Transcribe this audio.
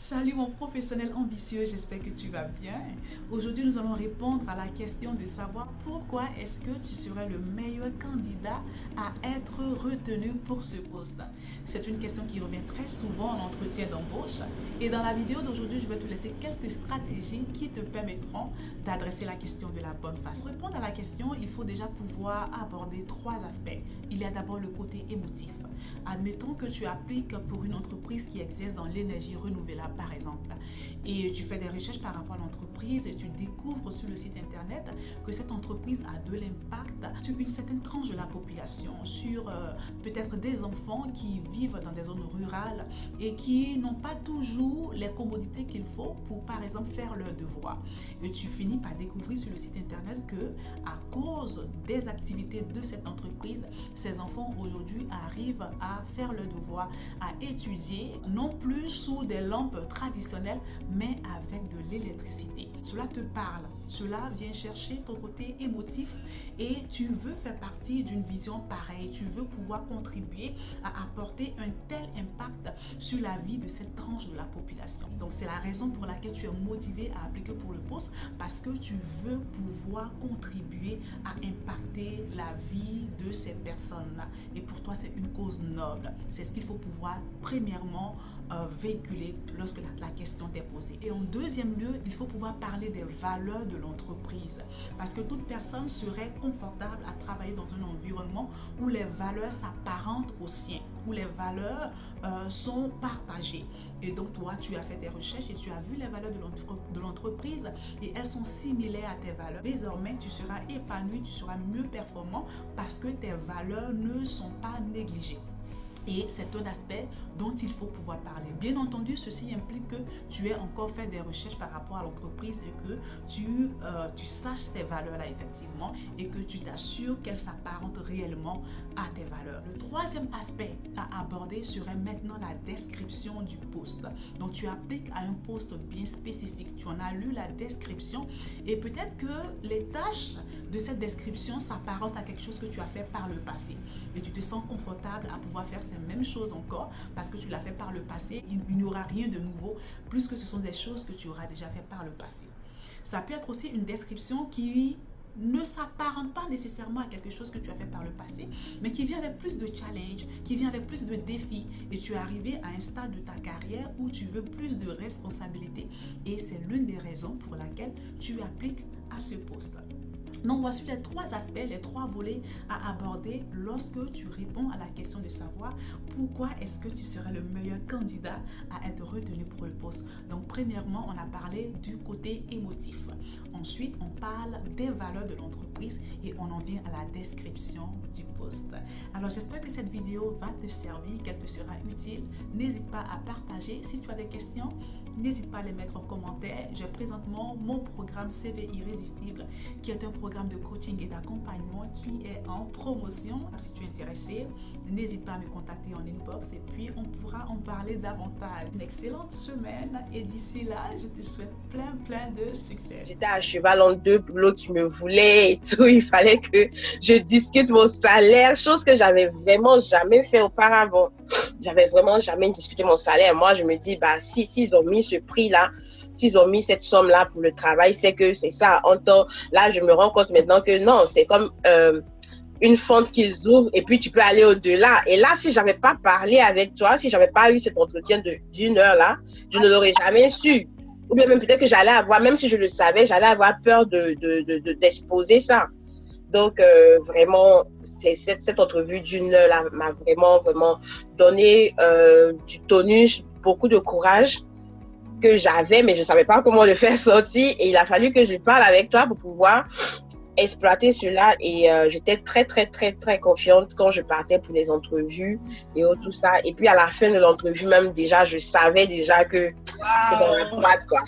Salut mon professionnel ambitieux, j'espère que tu vas bien. Aujourd'hui, nous allons répondre à la question de savoir pourquoi est-ce que tu serais le meilleur candidat à être retenu pour ce poste. C'est une question qui revient très souvent en entretien d'embauche. Et dans la vidéo d'aujourd'hui, je vais te laisser quelques stratégies qui te permettront d'adresser la question de la bonne façon. Pour répondre à la question, il faut déjà pouvoir aborder trois aspects. Il y a d'abord le côté émotif. Admettons que tu appliques pour une entreprise qui exerce dans l'énergie renouvelable, par exemple, et tu fais des recherches par rapport à l'entreprise et tu découvres sur le site internet que cette entreprise a de l'impact sur une certaine tranche de la population, sur peut-être des enfants qui vivent dans des zones rurales et qui n'ont pas toujours les commodités qu'il faut pour, par exemple, faire leurs devoirs. Et tu finis par découvrir sur le site internet que, à cause des activités de cette entreprise, ces enfants aujourd'hui arrivent à faire leurs devoirs, à étudier, non plus sous des lampes traditionnelles, mais avec de l'électricité. Cela te parle, cela vient chercher ton côté émotif et tu veux faire partie d'une vision pareille, tu veux pouvoir contribuer à apporter un tel impact sur la vie de cette tranche de la population. Donc c'est la raison pour laquelle tu es motivé à appliquer pour le poste, parce que tu veux pouvoir contribuer à impacter la vie de ces personnes-là. Et pour toi, c'est une cause noble. C'est ce qu'il faut pouvoir premièrement véhiculer lorsque la question t'est posée. Et en deuxième lieu, il faut pouvoir parler des valeurs de l'entreprise, parce que toute personne serait confortable à travailler dans un environnement où les valeurs s'apparentent aux siens, où les valeurs sont partagées. Et donc toi, tu as fait des recherches et tu as vu les valeurs de l'entreprise et elles sont similaires à tes valeurs. Désormais, tu seras épanoui, tu seras mieux performant parce que tes valeurs ne sont pas négligées. Et c'est un aspect dont il faut pouvoir parler. Bien entendu, ceci implique que tu aies encore fait des recherches par rapport à l'entreprise et que tu saches ces valeurs-là effectivement et que tu t'assures qu'elles s'apparentent réellement à tes valeurs. Le troisième aspect à aborder serait maintenant la description du poste. Donc, tu appliques à un poste bien spécifique. Tu en as lu la description et peut-être que les tâches de cette description s'apparentent à quelque chose que tu as fait par le passé. Et tu te sens confortable à pouvoir faire ces mêmes choses encore parce que tu l'as fait par le passé. Il n'y aura rien de nouveau, plus que ce sont des choses que tu auras déjà fait par le passé. Ça peut être aussi une description qui ne s'apparente pas nécessairement à quelque chose que tu as fait par le passé, mais qui vient avec plus de challenge, qui vient avec plus de défis. Et tu es arrivé à un stade de ta carrière où tu veux plus de responsabilités. Et c'est l'une des raisons pour laquelle tu appliques à ce poste. Donc, voici les trois aspects, les trois volets à aborder lorsque tu réponds à la question de savoir pourquoi est-ce que tu serais le meilleur candidat à être retenu pour le poste. Donc, premièrement, on a parlé du côté émotif. Ensuite, on parle des valeurs de l'entreprise et on en vient à la description du poste. Alors, j'espère que cette vidéo va te servir, qu'elle te sera utile. N'hésite pas à partager. Si tu as des questions, n'hésite pas à les mettre en commentaire. J'ai présentement mon programme CV Irrésistible, qui est un programme de coaching et d'accompagnement qui est en promotion. Si tu es intéressé, n'hésite pas à me contacter en inbox et puis on pourra en parler davantage. Une excellente semaine et d'ici là, je te souhaite plein de succès. J'étais à cheval entre deux boulots qui me voulaient et tout. Il fallait que je discute mon salaire, chose que j'avais vraiment jamais fait auparavant. J'avais vraiment jamais discuté mon salaire. Moi, je me dis, bah, s'ils ont mis ce prix-là, s'ils ont mis cette somme-là pour le travail, c'est que c'est ça. Là, je me rends compte maintenant que non, c'est comme une fente qu'ils ouvrent et puis tu peux aller au-delà. Et là, si j'avais pas parlé avec toi, si j'avais pas eu cet entretien d'une heure là, je ne l'aurais jamais su. Ou bien même peut-être que j'allais avoir, même si je le savais, j'allais avoir peur d'exposer ça. Donc, vraiment, cette entrevue d'une heure là m'a vraiment donné du tonus, beaucoup de courage que j'avais, mais je savais pas comment le faire sortir. Et il a fallu que je parle avec toi pour pouvoir exploiter cela. Et j'étais très confiante quand je partais pour les entrevues et tout ça. Et puis à la fin de l'entrevue, même déjà, je savais déjà que c'était dans la boîte, quoi.